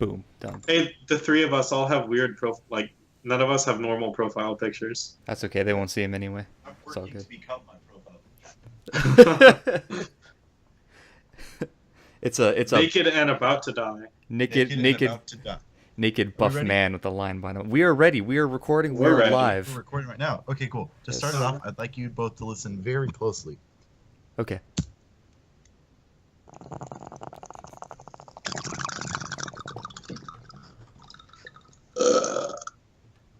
Boom, done. Hey, the three of us all have weird none of us have normal profile pictures. That's okay. They won't see him anyway. I'm It's all working good. to become my profile. It's a Naked and about to die. naked And naked about to die. naked Are we buff ready? man with a line behind him. We are ready. We are recording. We We're are ready. We're live. recording right now. Okay, cool. To Yes. start it off, I'd like you both to listen very closely. Okay.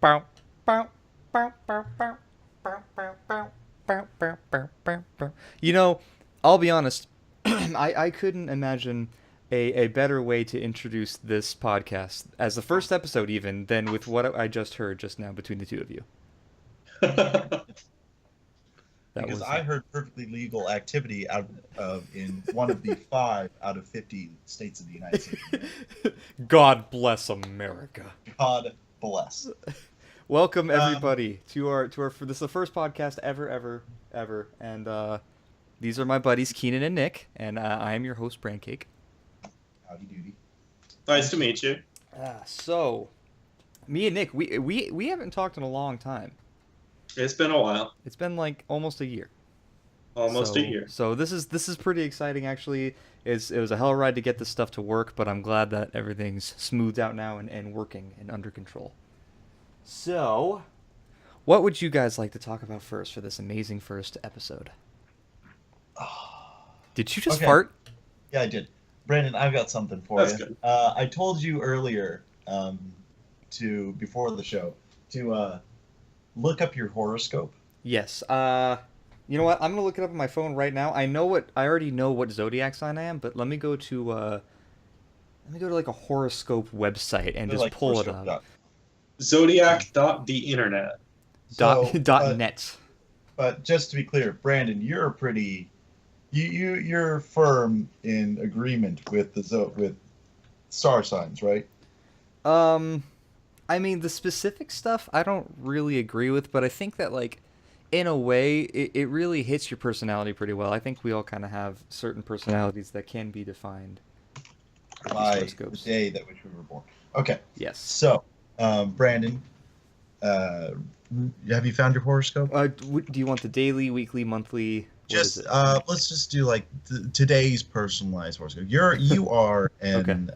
Bow, bow, bow, bow, bow, bow, bow, bow, bow, bow, bow, bow, bow. You know, I'll be honest. I couldn't imagine a better way to introduce this podcast as the first episode, even than with what I just heard just now between the two of you. That Because was I heard perfectly legal activity out of in one of the 5 out of 50 states of the United States. God bless America. God bless. Welcome everybody to our for this is the first podcast ever, and these are my buddies Keenan and Nick, and I am your host Brancake. Howdy doody. Nice to meet you. So me and Nick, we haven't talked in a long time. It's been a while. It's been like almost a year. Almost a year. So this is pretty exciting actually. It was a hell ride to get this stuff to work, but I'm glad that everything's smoothed out now and working and under control. So, what would you guys like to talk about first for this amazing first episode? Did you just Okay. fart? Yeah, I did. Brandon, I've got something for That's you. good. I told you earlier, before the show, to look up your horoscope. Yes. You know what? I'm gonna look it up on my phone right now. I already know what zodiac sign I am, but let me go to like a horoscope website and They're just like pull it horoscope up. dot- Zodiac.the internet. So, dot net. But just to be clear, Brandon, you're you're firm in agreement with with star signs, right? I mean the specific stuff I don't really agree with, but I think that like in a way it really hits your personality pretty well. I think we all kind of have certain personalities that can be defined by these By the horoscopes. day that which we were born. Okay, Yes. so Brandon, have you found your horoscope? Do you want the daily, weekly, monthly? What is Just it? let's just do like today's personalized horoscope. You are an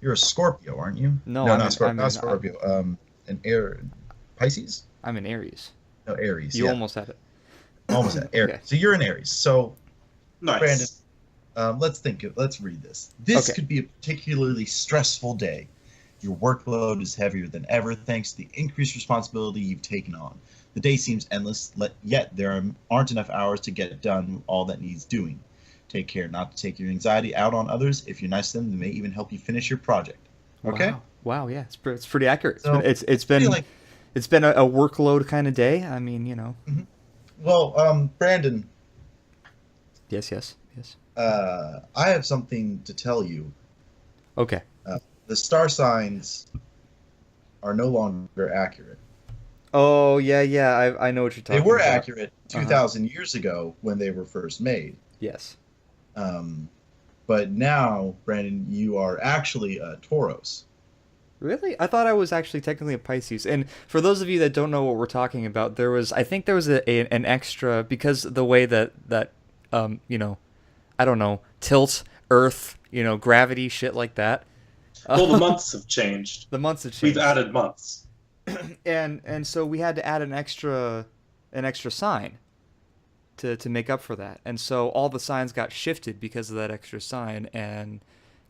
you're a Scorpio, aren't you? No, not Scorpio. An Pisces? I'm an Aries. No, Aries. You yeah. almost had it. Almost at Aries. Okay. So you're an Aries. So Nice. Brandon, let's read this. This Okay. could be a particularly stressful day. Your workload is heavier than ever thanks to the increased responsibility you've taken on. The day seems endless, yet there aren't enough hours to get done all that needs doing. Take care not to take your anxiety out on others. If you're nice to them, they may even help you finish your project. Okay? Wow. Yeah, it's pretty accurate. So, It's been like, it's been a workload kind of day. I mean, you know. well, Brandon, Yes. I have something to tell you. Okay. The star signs are no longer accurate. Oh yeah. I know what you're They talking were about. accurate 2,000 years ago when they were first made. Yes. But now, Brandon, you are actually a Tauros. Really? I thought I was actually technically a Pisces. And for those of you that don't know what we're talking about, I think there was an extra because the way that you know, I don't know, tilt, Earth, you know, gravity, shit like that. Well, the months have changed. The months have changed. We've added months. and so we had to add an extra sign to make up for that. And so all the signs got shifted because of that extra sign. And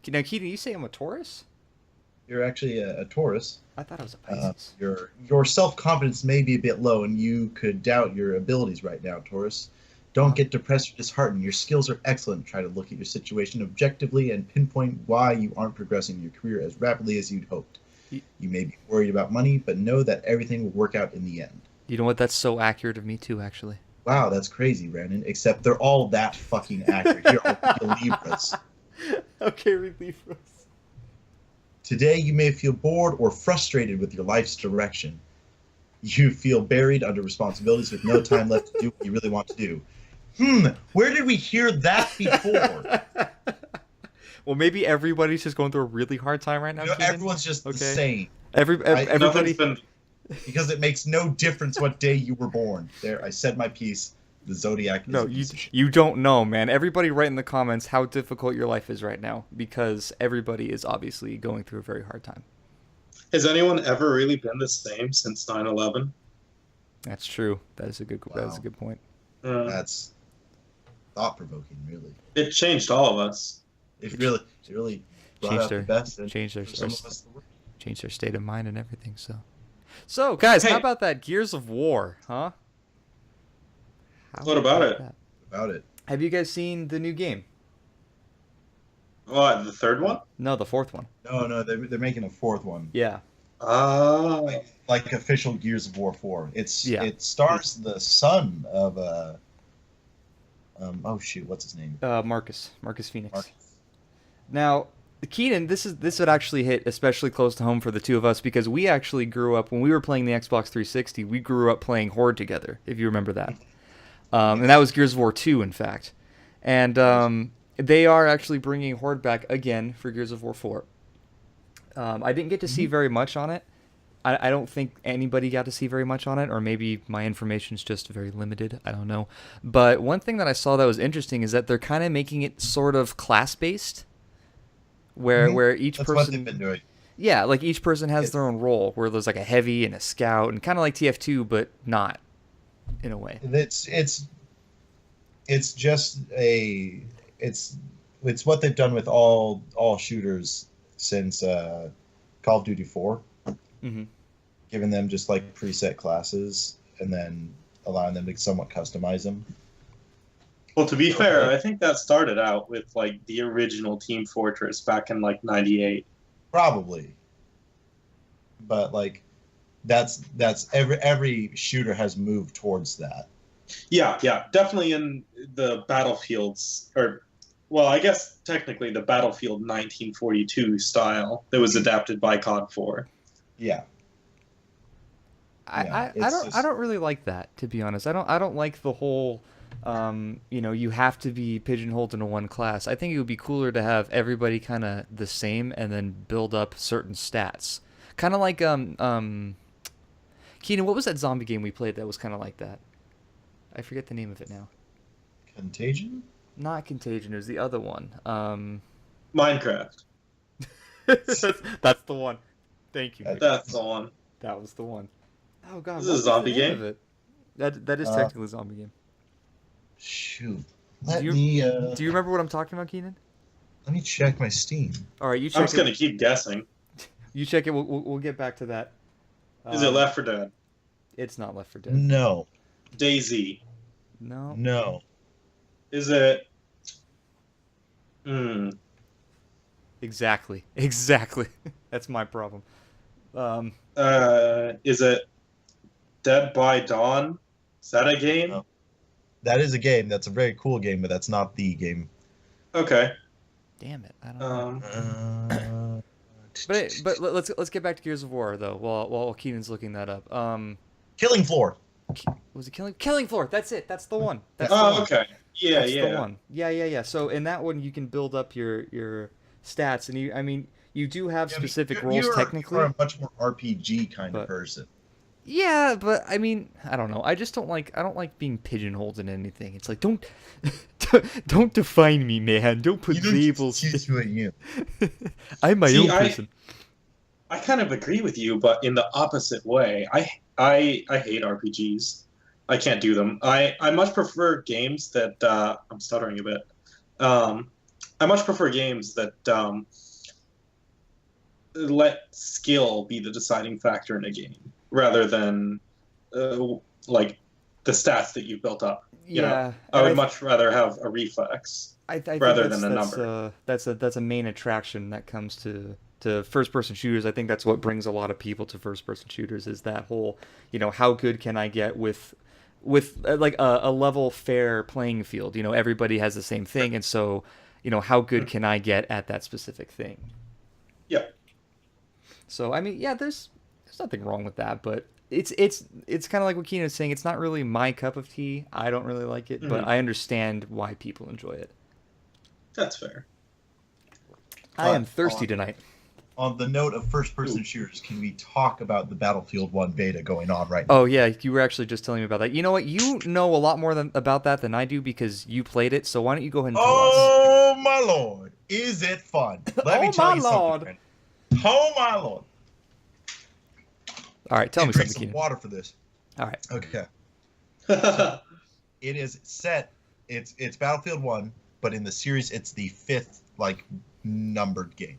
now, Keaton, you say I'm a Taurus? You're actually a Taurus. I thought I was a Pisces. Your self-confidence may be a bit low, and you could doubt your abilities right now, Taurus. Don't get depressed or disheartened. Your skills are excellent. Try to look at your situation objectively and pinpoint why you aren't progressing in your career as rapidly as you'd hoped. You may be worried about money, but know that everything will work out in the end. You know what? That's so accurate of me too, actually. Wow, that's crazy, Brandon. Except they're all that fucking accurate. Here, I'll give you Libras. Okay, relief. Today, you may feel bored or frustrated with your life's direction. You feel buried under responsibilities with no time left to do what you really want to do. Where did we hear that before? Well, maybe everybody's just going through a really hard time right now. You know, Keenan. everyone's just the Okay. same. Nothing's Everybody. been. Because it makes no difference what day you were born. There, I said my piece. The zodiac is No, a piece of shit. you don't know, man. Everybody write in the comments how difficult your life is right now because everybody is obviously going through a very hard time. Has anyone ever really been the same since 9/11? That's true. That is a good. That is a Wow. good point. That's thought-provoking, really. It changed all of us. It really brought Changed out the their- best in changed their- some of us. The worst. Change their state of mind and everything. So guys, how Hey. about that Gears of War, huh? What about it? that? About it. Have you guys seen the new game? What, the third one? No, the fourth one. No, they're making a fourth one. Yeah. Like official Gears of War 4. It stars the son of oh shoot, what's his name? Marcus Phoenix. Marcus. Now, Keenan, this would actually hit especially close to home for the two of us because we actually grew up when we were playing the Xbox 360. We grew up playing Horde together, if you remember that. And that was Gears of War 2, in fact. And they are actually bringing Horde back again for Gears of War 4. I didn't get to see very much on it. I don't think anybody got to see very much on it, or maybe my information's just very limited. I don't know. But one thing that I saw that was interesting is that they're kind of making it sort of class-based, where each That's person... what they've been doing. Yeah, like each person has their own role, where there's like a heavy and a scout, and kind of like TF2, but not, in a way. It's just it's what they've done with all shooters since Call of Duty 4. Mm-hmm. Giving them just like preset classes and then allowing them to somewhat customize them. Well, to be fair, I think that started out with like the original Team Fortress back in like '98. Probably. But like that's every shooter has moved towards that. Yeah, definitely in the battlefields, or well, I guess technically the Battlefield 1942 style that was adapted by COD 4. Yeah. I don't really like that, to be honest. I don't like the whole you have to be pigeonholed into one class. I think it would be cooler to have everybody kind of the same and then build up certain stats. Kind of like Keenan, what was that zombie game we played that was kind of like that? I forget the name of it now. Contagion? Not Contagion, it was the other one. Minecraft. That's the one. Thank you. That's the one. That was the one. Oh god, This what is a was zombie the name game? of it? That is technically a zombie game. Shoot. Do you remember what I'm talking about, Keenan? Let me check my Steam. All right, you I'm check just gonna keep guessing. You check it. We'll get back to that. Is it Left 4 Dead? It's not Left 4 Dead. No. DayZ? No. No. Is it? Exactly. That's my problem. Is it Dead by Dawn? Is that a game? No. That is a game. That's a very cool game, but that's not the game. Okay. Damn it! I don't know. But But let's get back to Gears of War though. While Keenan's looking that up. Killing Floor. Was it Killing Floor? That's it. That's the one. That's the Oh, one. okay. Yeah, That's yeah. the one. Yeah. So in that one, you can build up your stats, and you do have specific roles technically. You're a much more RPG kind of person. Yeah, but I don't know. I just don't like being pigeonholed in anything. It's like don't define me, man. Don't put labels. You. I'm my own person. I kind of agree with you, but in the opposite way. I hate RPGs. I can't do them. I much prefer games that I'm stuttering a bit. I much prefer games that let skill be the deciding factor in a game, rather than like the stats that you've built up. You know? I would much rather have a reflex rather than a number. That's a main attraction that comes to first-person shooters. I think that's what brings a lot of people to first-person shooters is that whole, how good can I get with like a level fair playing field. Everybody has the same thing, and so how good can I get at that specific thing? Yeah. So there's nothing wrong with that, but it's kind of like what Keenan is saying. It's not really my cup of tea. I don't really like it, but I understand why people enjoy it. That's fair. I am But thirsty tonight. on the note of first-person shooters, can we talk about the Battlefield 1 beta going on right now? Oh yeah, you were actually just telling me about that. You know what? You know a lot more about that than I do because you played it. So why don't you go ahead and tell us? Oh my lord, is it fun? Let me Oh tell my you something, lord! friend. Oh my lord. All right, tell me Drink something, some Keenan. water for this. All right. Okay. So it is set. It's Battlefield 1, but in the series it's the 5th like numbered game.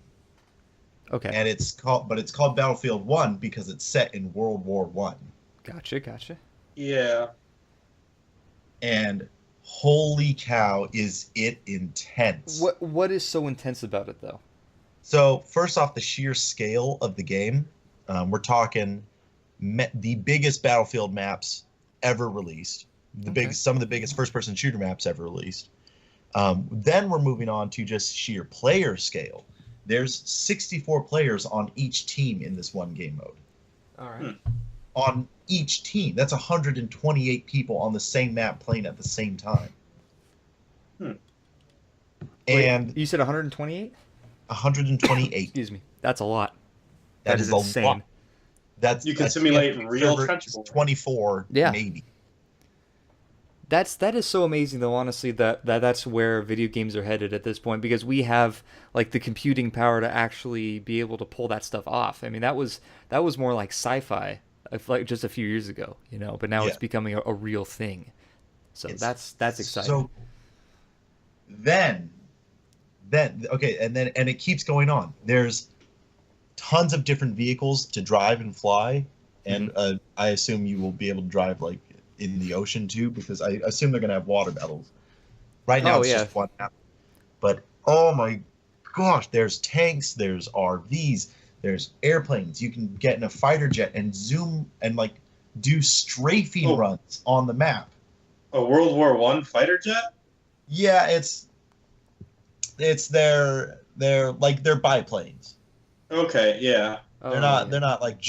Okay. And it's called Battlefield 1 because it's set in World War 1. Gotcha. Yeah. And holy cow, is it intense. What is so intense about it though? So, first off, the sheer scale of the game. We're talking the biggest Battlefield maps ever released. Some of the biggest first-person shooter maps ever released. Then we're moving on to just sheer player scale. There's 64 players on each team in this one game mode. All right. On each team, that's 128 people on the same map playing at the same time. Hmm. And Wait, you said 128? 128. Excuse me. That's a lot. That is a insane. lot. That's You can a simulate TF real server trench is warfare. 24, Yeah. maybe. That is so amazing though, honestly, that's where video games are headed at this point because we have like the computing power to actually be able to pull that stuff off. I mean, that was more like sci-fi like just a few years ago, you know, but now it's Yeah. becoming a real thing. So that's exciting. So then okay, and it keeps going on. There's tons of different vehicles to drive and fly, and I assume you will be able to drive like in the ocean too, because I assume they're gonna have water battles. Right now, Oh, it's yeah. just one map. But oh my gosh, there's tanks, there's RVs, there's airplanes. You can get in a fighter jet and zoom and like do strafing runs on the map. A World War One fighter jet? Yeah, it's they're biplanes. Okay, yeah. They're not like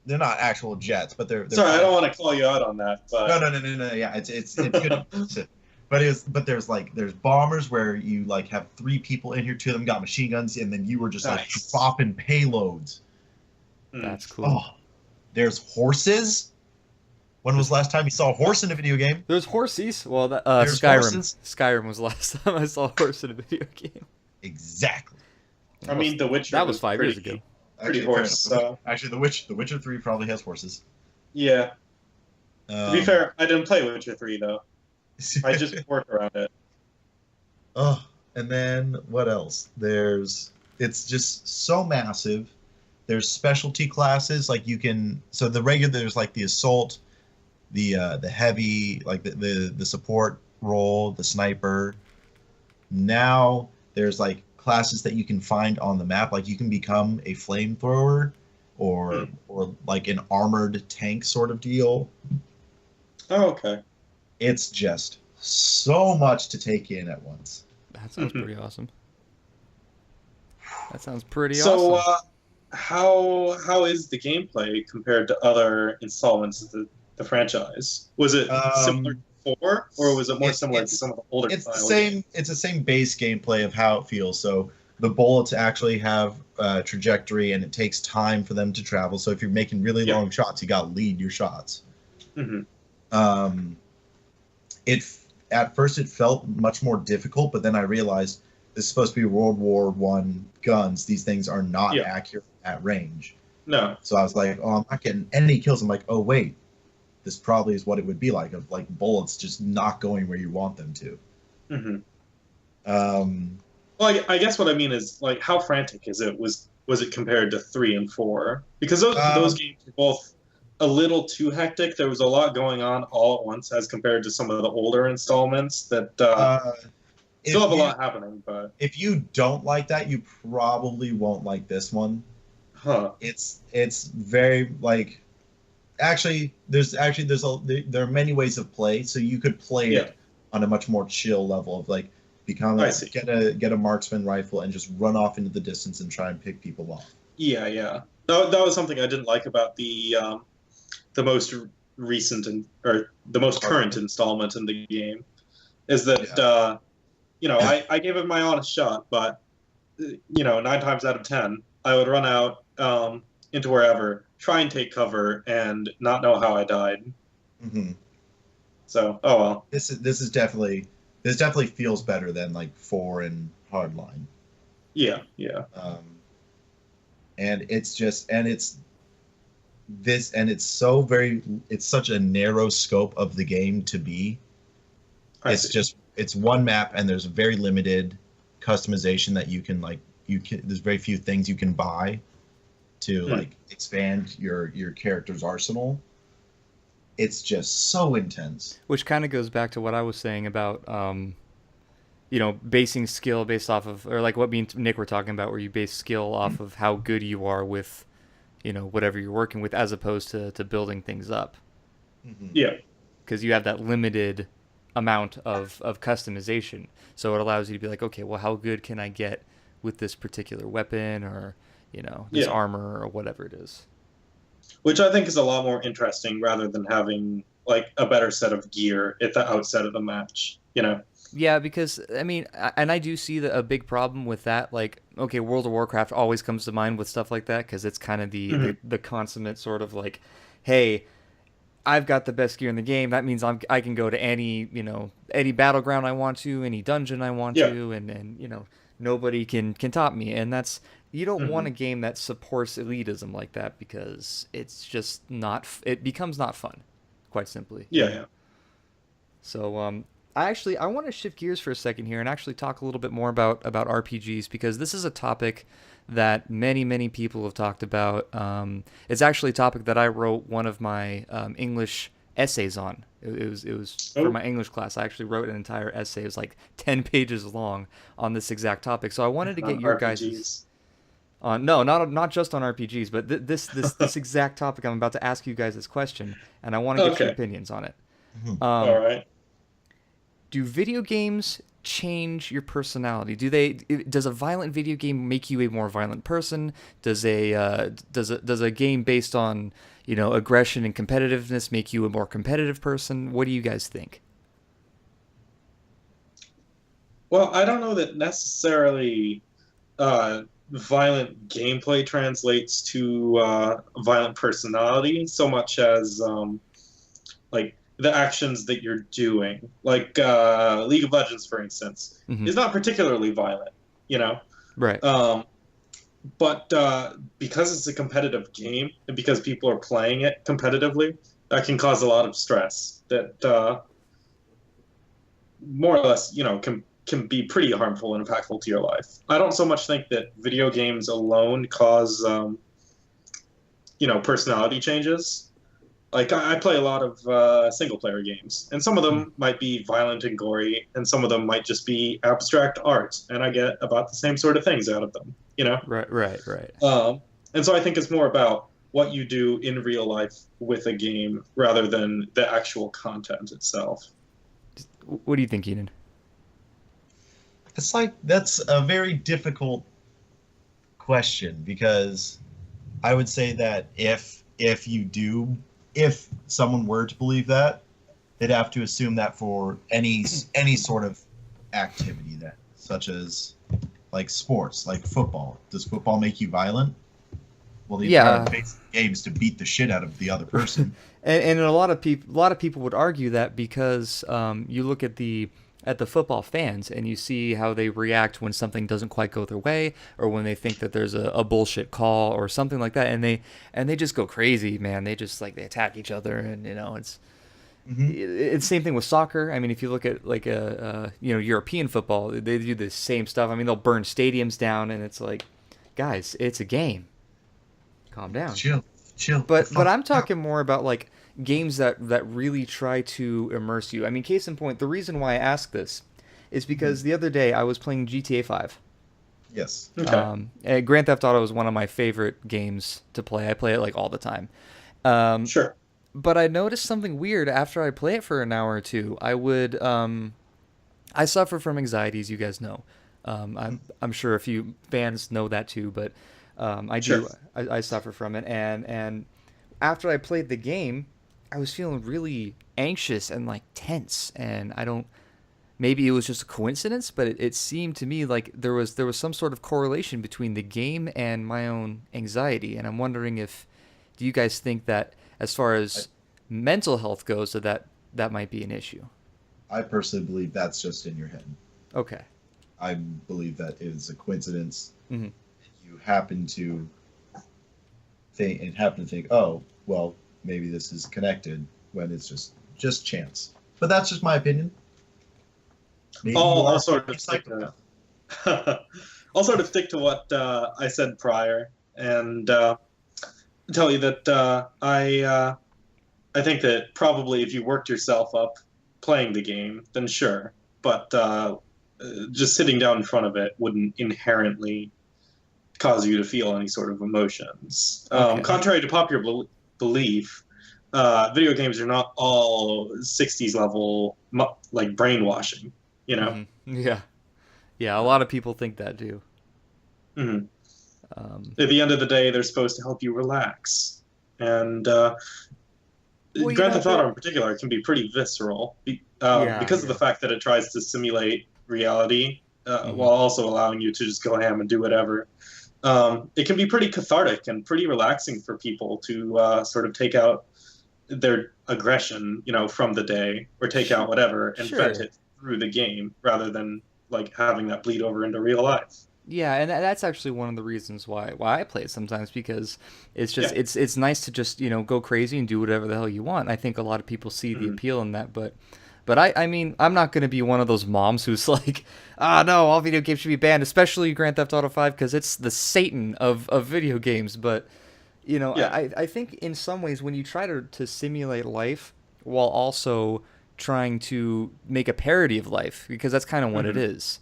they're not actual jets, but they're Sorry, I don't want to call you out on that, but no. Yeah, it's good. But there's bombers where you like have 3 people in here, 2 of them got machine guns, and then you were just like Nice. dropping payloads. That's cool. Oh, there's horses. When was the last time you saw a horse in a video game? There's horses. Well, There's Skyrim. horses? Skyrim was the last time I saw a horse in a video game. Exactly. I mean, The Witcher. That was 5 years pretty- ago. Pretty Fair horse. enough. So Actually, The Witcher 3 probably has horses. yeah. To be fair, I didn't play Witcher 3 though. I just worked around it. Oh, and then what else? It's just so massive. There's specialty classes like there's like the assault, the heavy, like the support role, the sniper. Now there's like classes that you can find on the map, like you can become a flamethrower or like an armored tank sort of deal. Oh, okay. It's just so much to take in at once. That sounds pretty awesome. That sounds pretty So, awesome. how is the gameplay compared to other installments of the franchise? Was it similar to 4, or was it more similar to some of the older? It's the same. It's the same base gameplay of how it feels. So the bullets actually have trajectory, and it takes time for them to travel. So if you're making really long shots, you got to lead your shots. Mm-hmm. At first it felt much more difficult, but then I realized this is supposed to be World War One guns. These things are not accurate at range. No. So I was like, oh, I'm not getting any kills. I'm like, oh wait, this probably is what it would be like, of like bullets just not going where you want them to. Mm-hmm. Well, I guess what I mean is, like, how frantic is it? Was it compared to 3 and 4? Because those games were both a little too hectic. There was a lot going on all at once as compared to some of the older installments that still have a lot happening. But if you don't like that, you probably won't like this one. Huh. It's very like there are many ways of play, so you could play it on a much more chill level of like get a marksman rifle and just run off into the distance and try and pick people off. Yeah. That was something I didn't like about the most recent or the most current installment in the game, is that I gave it my honest shot, but nine times out of 10, I would run out into wherever, try and take cover, and not know how I died. Hmm. So, oh well. This definitely feels better than like 4 and Hardline. Yeah, yeah. And it's just and it's so very it's such a narrow scope of the game to be. I see. It's one map and there's very limited customization that you can like you can there's very few things you can buy to Hmm. like expand your character's arsenal. It's just so intense. Which kind of goes back to what I was saying about basing skill based off of, or like what me and Nick were talking about, where you base skill off of how good you are with, whatever you're working with, as opposed to building things up. Hmm. Yeah. Because you have that limited amount of customization. So it allows you to be like, okay, well, how good can I get with this particular weapon or, this Yeah. armor or whatever it is. Which I think is a lot more interesting rather than having like a better set of gear at the outset of the match. Yeah, because I mean, and I do see a big problem with that. Like, okay, World of Warcraft always comes to mind with stuff like that because it's kind of the, Hmm. the consummate sort of like, hey, I've got the best gear in the game. That means I can go to any battleground I want to, any dungeon I want Yeah. to, and nobody can top me. And that's, you don't want a Hmm. game that supports elitism like that because it's just not. It becomes not fun, quite simply. Yeah, yeah. So I want to shift gears for a second here and actually talk a little bit more about RPGs because this is a topic that many people have talked about. It's actually a topic that I wrote one of my English essays on. It was for Oh, my English class. I actually wrote an entire essay. It was like 10 pages long on this exact topic. So I wanted to get on your guys's RPGs. on no, not just on RPGs, but this exact topic. I'm about to ask you guys this question, and I want to get your Okay. opinions on it. Hmm. All Um, right. do video games change your personality? Does a violent video game make you a more violent person? Does a game based on aggression and competitiveness make you a more competitive person? What do you guys think? Well, I don't know that necessarily violent gameplay translates to violent personality so much as like the actions that you're doing. Like League of Legends, for instance, Hmm. is not particularly violent, you know. Right. Um, but because it's a competitive game and because people are playing it competitively, that can cause a lot of stress that more or less, can be pretty harmful and impactful to your life. I don't so much think that video games alone cause, personality changes. Like I play a lot of single player games, and some of Hmm. them might be violent and gory, and some of them might just be abstract art, and I get about the same sort of things out of them, you know. Right. And so I think it's more about what you do in real life with a game rather than the actual content itself. What do you think, Keenan? It's like that's a very difficult question because I would say that if someone were to believe that, they'd have to assume that for any sort of activity that such as like sports, like football. Does football make you violent? Well, the entire Yeah, base of the game is to beat the shit out of the other person. and a lot of people would argue that because you look at the football fans and you see how they react when something doesn't quite go their way or when they think that there's a bullshit call or something like that, and they just go crazy, man. They just like they attack each other, and Hmm. it's the same thing with soccer. I mean, if you look at like a European football, they do the same stuff. I mean, they'll burn stadiums down, and it's like, guys, it's a game. Calm down. Chill, chill the But fuck I'm out. talking more about like games that really try to immerse you. I mean, case in point, the reason why I ask this is Mhm. because the other day I was playing GTA 5. Yes. Okay. And Grand Theft Auto is one of my favorite games to play. I play it like all the time. Um, Sure. but I noticed something weird after I play it for an hour or two. I suffer from anxiety, as you guys know. I'm sure a few fans know that too, but I Sure. do. I suffer from it, and after I played the game, I was feeling really anxious and like tense, and I don't. maybe it was just a coincidence, but it seemed to me like there was some sort of correlation between the game and my own anxiety, and I'm wondering if do you guys think that as far I, as mental health goes, that might be an issue? I personally believe that's just in your head. Okay. I believe that is a coincidence. Hmm. You happen to think, oh, well, maybe this is connected when it's just chance. But that's just my opinion. Maybe you I'll are sort a of stick psychopath. to I'll sort of stick to what I said prior, and tell you that I think that probably if you worked yourself up playing the game, then sure, but just sitting down in front of it wouldn't inherently cause you to feel any sort of emotions. Okay. Contrary to popular belief, video games are not all 60s level like brainwashing. You know. Hmm. Yeah. Yeah. A lot of people think that too. Mhm. Um, At the end of the day, they're supposed to help you relax, and well, Grand Theft Auto in particular can be pretty visceral yeah. because of the Yeah. fact that it tries to simulate reality Hmm. while also allowing you to just go ham and do whatever. It can be pretty cathartic and pretty relaxing for people to sort of take out their aggression, from the day, or take out whatever and vent Sure. it through the game rather than like having that bleed over into real life. Yeah, and that's actually one of the reasons why I play it sometimes because it's just Yeah. it's nice to just go crazy and do whatever the hell you want. I think a lot of people see the Mhm. appeal in that, but I mean I'm not gonna be one of those moms who's like, ah no, all video games should be banned, especially Grand Theft Auto 5 because it's the Satan of video games. But Yeah. I think in some ways when you try to simulate life while also trying to make a parody of life because that's kind of what it Hmm. is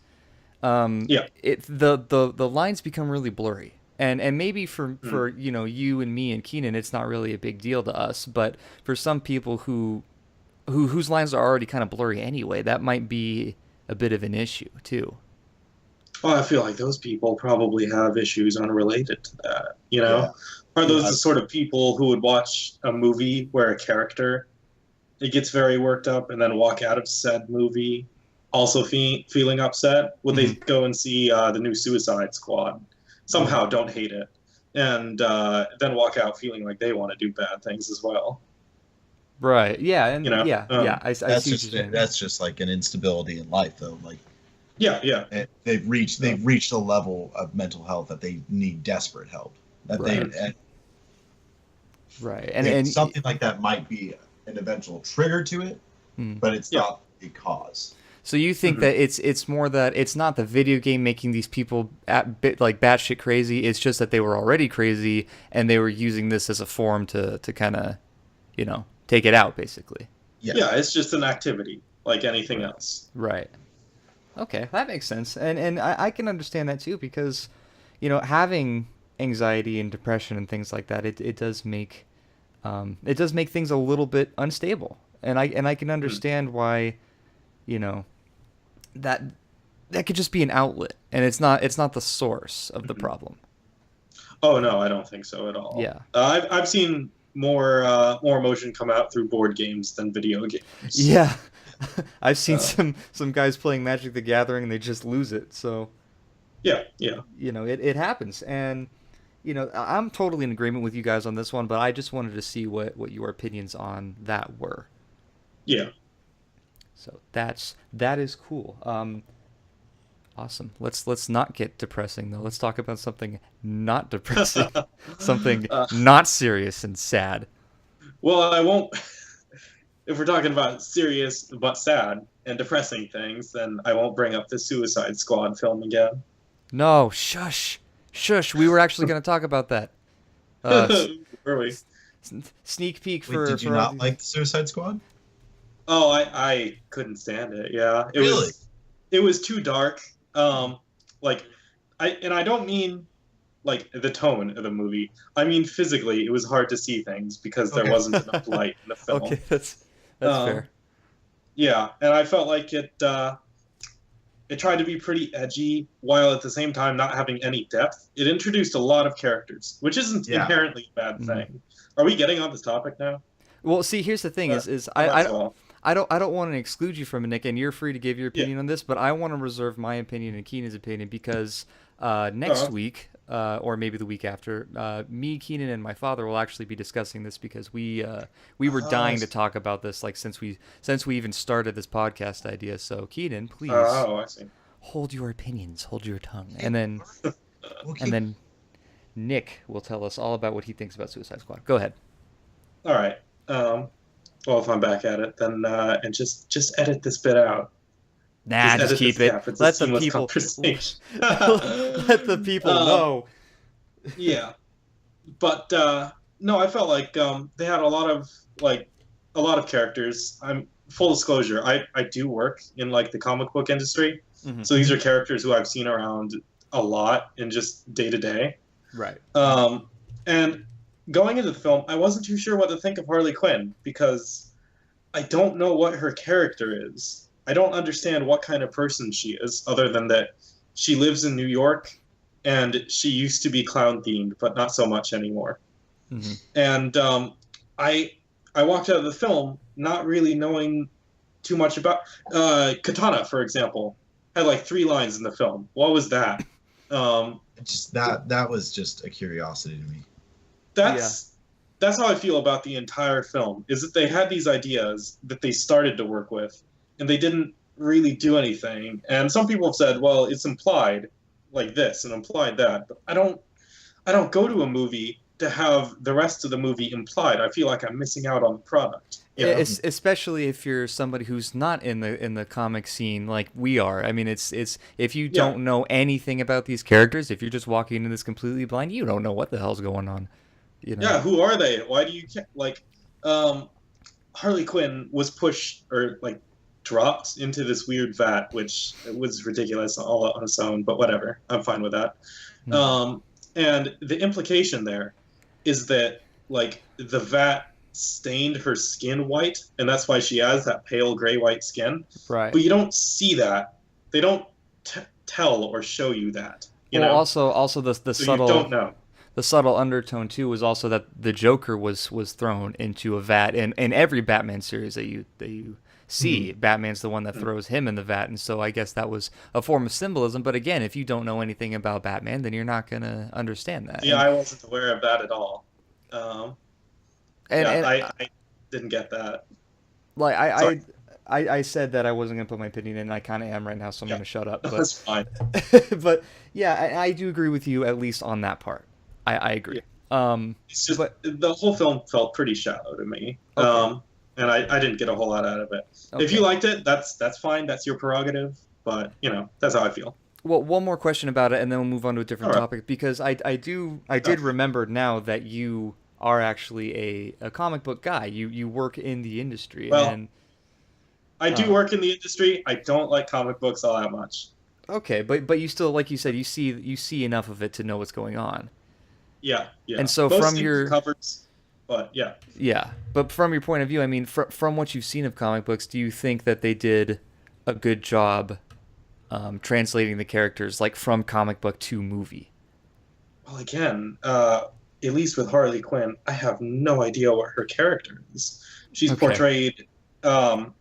Yeah. the lines become really blurry. And maybe Mhm. for you and me and Keenan, it's not really a big deal to us, but for some people whose lines are already kind of blurry anyway, that might be a bit of an issue too. Well, I feel like those people probably have issues unrelated to that, you Yeah, know? Are Yeah. those the sort of people who would watch a movie where a character it gets very worked up and then walk out of said movie also feeling upset? Would Hmm. they go and see the new Suicide Squad? Hmm. Somehow don't hate it, and then walk out feeling like they want to do bad things as well, Right. Yeah. you And know? yeah. I that's see what you're just saying. that's just like an instability in life, though. Like Yeah, yeah. they've reached a level of mental health that they need desperate help. That they Right. Mhm. and Right. something like that might be an eventual trigger to it, Hmm. but it's Yeah. not a cause. So you think Mhm. that it's more that it's not the video game making these people at bit like batshit crazy. It's just that they were already crazy and they were using this as a form to kind of take it out basically. Yeah, Yeah, it's just an activity like anything Right. else. Right. Okay, that makes sense, and I can understand that too because having anxiety and depression and things like that it does make things a little bit unstable, and I can Mhm. understand why you know that that could just be an outlet and it's not the source of the Mhm. problem. Oh no, I don't think so at all. Yeah. I've seen more emotion come out through board games than video games. Yeah. I've seen Uh, some guys playing Magic the Gathering and they just lose it. So, yeah, yeah, it happens. And I'm totally in agreement with you guys on this one, but I just wanted to see what your opinions on that were. yeah. So that is cool. Awesome. Let's not get depressing though. Let's talk about something not depressing, something uh, not serious and sad. well, I won't. If we're talking about serious but sad and depressing things, then I won't bring up the Suicide Squad film again. No, shush, shush. We were actually going to talk about that. Were we? Sneak peek wait, for did you all not these. like the Suicide Squad? Oh, I couldn't stand it. Yeah, Really? it was too dark. Like I don't mean like the tone of the movie. I mean physically, it was hard to see things because there Okay. wasn't enough light in the film. Okay, that's Um, fair. yeah, and I felt like it tried to be pretty edgy while at the same time not having any depth. It introduced a lot of characters, which isn't Yeah. inherently a bad Mhm. thing. Are we getting on this topic now? Well, see, here's the thing: is I might as I well. I don't want to exclude you from it, Nick, and you're free to give your Yeah. opinion on this, but I want to reserve my opinion and Keenan's opinion because next Uh, week, or maybe the week after, me, Keenan, and my father will actually be discussing this because we were oh, I dying to see. talk about this like since we even started this podcast idea. So Keenan, please Oh, I see. hold your opinions, hold your tongue, Okay, and then we'll and keep. then Nick will tell us all about what he thinks about Suicide Squad. Go ahead. All right. Well, if I'm back at it, then and just edit this bit out. Nah, Just just edit this keep it. gap. It's a Let the seamless people conversation. let the people um, know. yeah, but no, I felt like they had a lot of characters. I'm full disclosure. I do work in like the comic book industry, Hmm. so these are characters who I've seen around a lot in just day to day. Right. And going into the film, I wasn't too sure what to think of Harley Quinn because I don't know what her character is. I don't understand what kind of person she is, other than that she lives in New York and she used to be clown themed, but not so much anymore. Hmm. And I I walked out of the film not really knowing too much about Katana, for example, had like 3 lines in the film. What was that? Um, Just that was just a curiosity to me. Yeah. that's how I feel about the entire film. Is that they had these ideas that they started to work with, and they didn't really do anything. And some people have said, well, it's implied like this and implied that, but I don't go to a movie to have the rest of the movie implied. I feel like I'm missing out on the product. You know? Especially if you're somebody who's not in the comic scene like we are. I mean, it's if you Yeah, don't know anything about these characters, if you're just walking into this completely blind, you don't know what the hell's going on. You know. yeah. Who are they? Why do you like? Um, Harley Quinn was pushed or like dropped into this weird vat, which was ridiculous all on its own. But whatever, I'm fine with that. Hmm. Um, and the implication there is that like the vat stained her skin white, and that's why she has that pale gray white skin. Right. But you don't see that. They don't tell or show you that. You Well, know, also the so you don't subtle know. the subtle undertone too was also that the Joker was thrown into a vat in every Batman series that you see. Batman's the one that throws him in the vat, and so I guess that was a form of symbolism. But again, if you don't know anything about Batman, then you're not gonna understand that. Yeah, I wasn't aware of that at all. Um, yeah, And I didn't get that. like Sorry. I said that I wasn't gonna put my opinion in. And I kind of am right now, so I'm Yeah, gonna shut up. But that's fine. but yeah, I do agree with you at least on that part. I agree. Yeah. It's just But the whole film felt pretty shallow to me. okay, And I didn't get a whole lot out of it. If you okay. liked it, that's fine. That's your prerogative. But that's how I feel. Well, one more question about it, and then we'll move on to a All different right. topic because I did remember now that you are actually a comic book guy. You work in the industry, Well, and I do uh, work in the industry. I don't like comic books all that much. okay, but you still, like you said, you see enough of it to know what's going on. Yeah, yeah. And so from Mostly the your covers, but yeah. yeah, but from your point of view, I mean, from what you've seen of comic books, do you think that they did a good job translating the characters like from comic book to movie? Well, again, at least with Harley Quinn, I have no idea what her character is. She's Okay. portrayed um,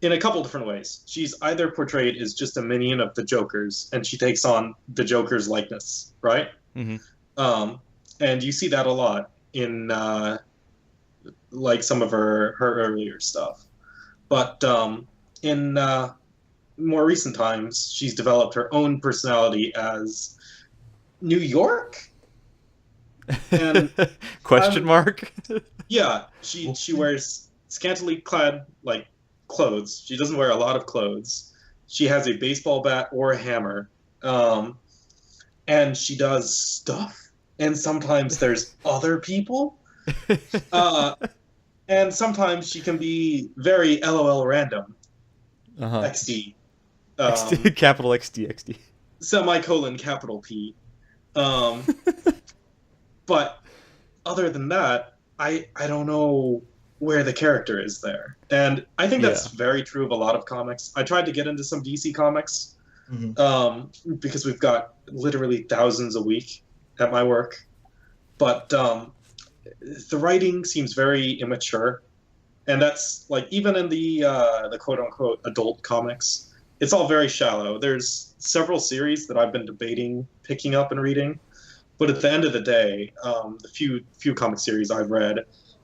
in a couple different ways. She's either portrayed as just a minion of the Joker's, and she takes on the Joker's likeness, right? Hmm. Um, and you see that a lot in like some of her earlier stuff. But in more recent times, she's developed her own personality as New York, and Question I'm mark? yeah, she wears scantily clad like clothes. She doesn't wear a lot of clothes. She has a baseball bat or a hammer, um, and she does stuff. And sometimes there's other people, uh, and sometimes she can be very LOL random. Uh-huh. XD, XD, capital XD. semicolon capital P. Um, but other than that, I don't know where the character is there. And I think Yeah. that's very true of a lot of comics. I tried to get into some DC comics Mhm. because we've got literally thousands a week at my work. But the writing seems very immature and that's like even in the quote unquote adult comics, it's all very shallow. There's several series that I've been debating picking up and reading, but at the end of the day, the few comic series I've read,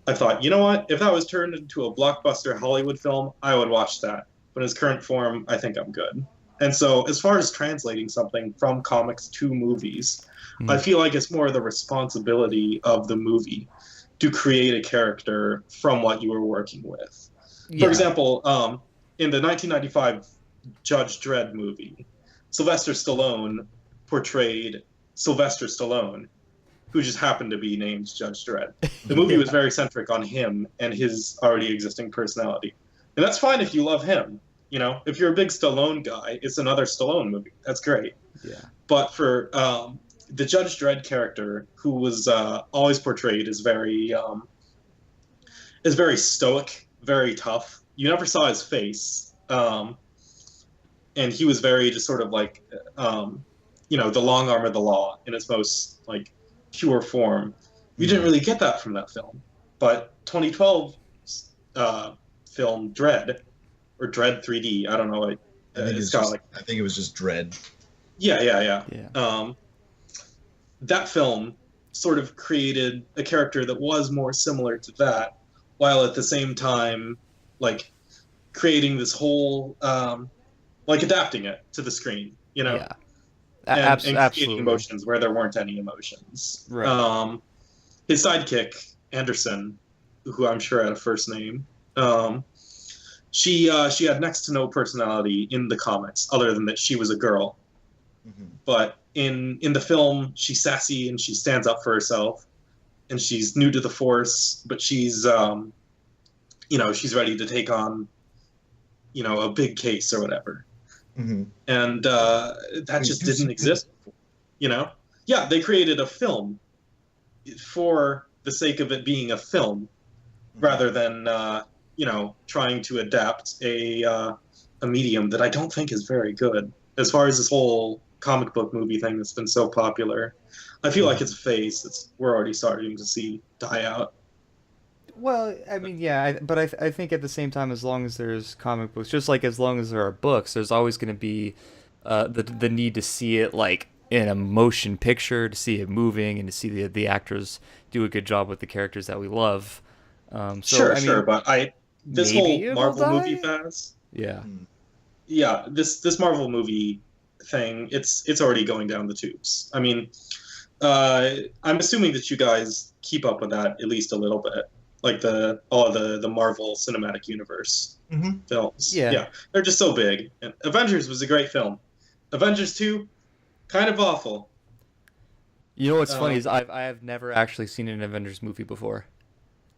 I thought, you know what? If that was turned into a blockbuster Hollywood film, I would watch that. But in its current form, I think I'm good. And so, as far as translating something from comics to movies, I feel like it's more the responsibility of the movie to create a character from what you were working with. For Yeah. example, in the 1995 Judge Dredd movie, Sylvester Stallone portrayed Sylvester Stallone, who just happened to be named Judge Dredd. The movie was very centric on him and his already existing personality. And that's fine if you love him. You know, if you're a big Stallone guy, it's another Stallone movie. That's great. Yeah. But for the Judge Dredd character, who was always portrayed as very stoic, very tough. You never saw his face, and he was very just sort of like, the long arm of the law in its most like pure form. You didn't really get that from that film, but 2012 film Dread or Dread 3D, I don't know. I think it was just Dread. Yeah. Yeah. That film sort of created a character that was more similar to that, while at the same time, like, creating this whole, like, adapting it to the screen, you know? Yeah. And creating Absolutely. emotions where there weren't any emotions. Right. His sidekick, Anderson, who I'm sure had a first name, she had next to no personality in the comics, other than that she was a girl. Mm-hmm. But in the film, she's sassy and she stands up for herself, and she's new to the Force, but she's she's ready to take on a big case or whatever. Mm-hmm. And that just didn't exist before, Yeah, they created a film for the sake of it being a film, rather than trying to adapt a medium that I don't think is very good. As far as this whole comic book movie thing that's been so popular, I feel like it's a phase we're already starting to see die out. Well, I mean, yeah, but I think at the same time, as long as there's comic books, just like as long as there are books, there's always going to be the need to see it like in a motion picture, to see it moving, and to see the actors do a good job with the characters that we love. Sure, but this maybe whole it'll Marvel movie die? phase, Yeah. yeah, this Marvel movie thing, it's already going down the tubes. I mean, I'm assuming that you guys keep up with that at least a little bit, like all of the Marvel Cinematic Universe Mm-hmm. films. Yeah. Yeah, they're just so big. And Avengers was a great film. Avengers 2, kind of awful. You know what's funny is I have never actually seen an Avengers movie before,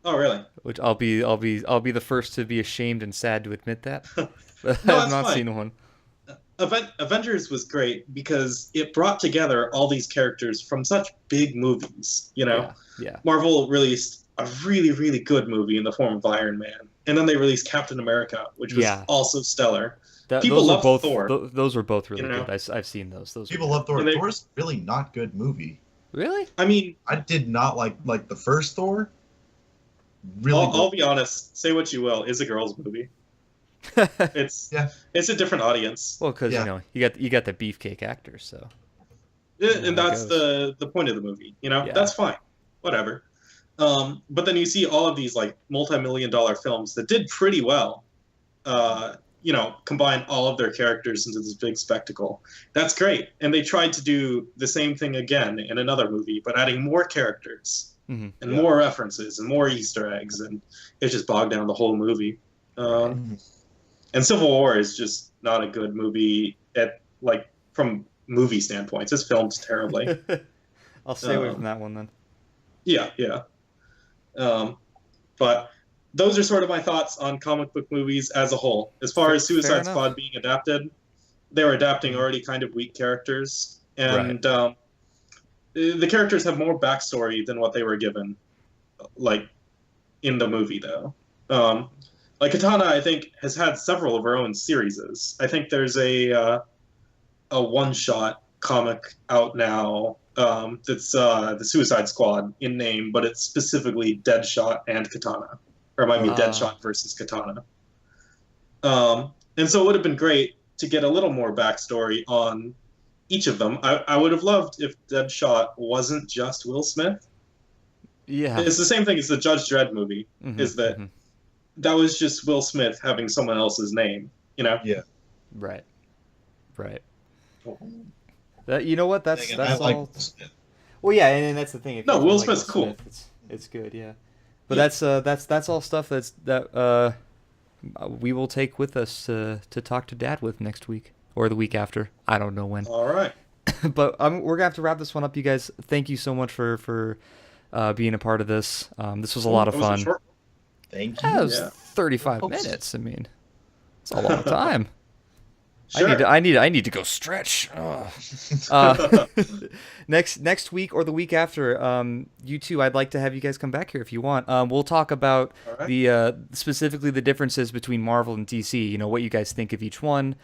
Oh, really? which I'll be the first to be ashamed and sad to admit that. But No, I have that's not fine. seen one. Avengers was great because it brought together all these characters from such big movies. Yeah. Marvel released a really, really good movie in the form of Iron Man, and then they released Captain America, which was Yeah. also stellar. That, People those were love both Thor. those were both really You know? good. I've seen those. Those People were love Thor. And they- Thor's really not good movie. really. I mean, I did not like the first Thor. Really, I'll be honest. Say what you will, it's a girls' movie. It's Yeah. it's a different audience, Well, because Yeah. you got the beefcake actors, so and how it that's goes. the point of the movie. Yeah. That's fine, whatever. But then you see all of these like multi-million-dollar films that did pretty well. Combine all of their characters into this big spectacle. That's great. And they tried to do the same thing again in another movie, but adding more characters Mhm. and more references and more Easter eggs, and it just bogged down the whole movie. And Civil War is just not a good movie from movie standpoints. It's filmed terribly. I'll stay away Um, from that one then. Yeah. But those are sort of my thoughts on comic book movies as a whole. As far as Fair Suicide enough. Squad being adapted, they were adapting already kind of weak characters, and the characters have more backstory than what they were given, like in the movie though. Like Katana, I think has had several of her own series. I think there's a one-shot comic out now that's the Suicide Squad in name, but it's specifically Deadshot and Katana. or it might be Uh. Deadshot versus Katana. And so it would have been great to get a little more backstory on each of them. I would have loved if Deadshot wasn't just Will Smith. Yeah. It's the same thing as the Judge Dredd movie. Is that that was just Will Smith having someone else's name? You know? Yeah. Right. That, you know what? That's I like all. Will Smith. Well, yeah, and that's the thing. If No, you Will like Smith's cool. It's good, yeah. But that's all stuff that we will take with us to talk to Dad with next week or the week after. I don't know when. All right. But we're gonna have to wrap this one up, you guys. Thank you so much for being a part of this. This was a lot of That was a fun. short- Thank That you. was 35 minutes. I mean, it's a long time. Sure. I need to go stretch. Ugh. Next week or the week after, you two, I'd like to have you guys come back here if you want. We'll talk about All right. the specifically the differences between Marvel and DC. You know, what you guys think of each one.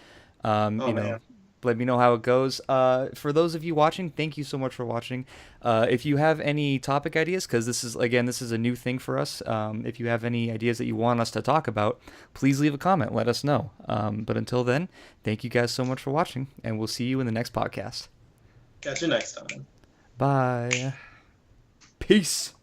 Man. Let me know how it goes. For those of you watching, thank you so much for watching. If you have any topic ideas, because this is a new thing for us. If you have any ideas that you want us to talk about, please leave a comment. Let us know. But until then, thank you guys so much for watching, and we'll see you in the next podcast. Catch you next time. Bye. Peace.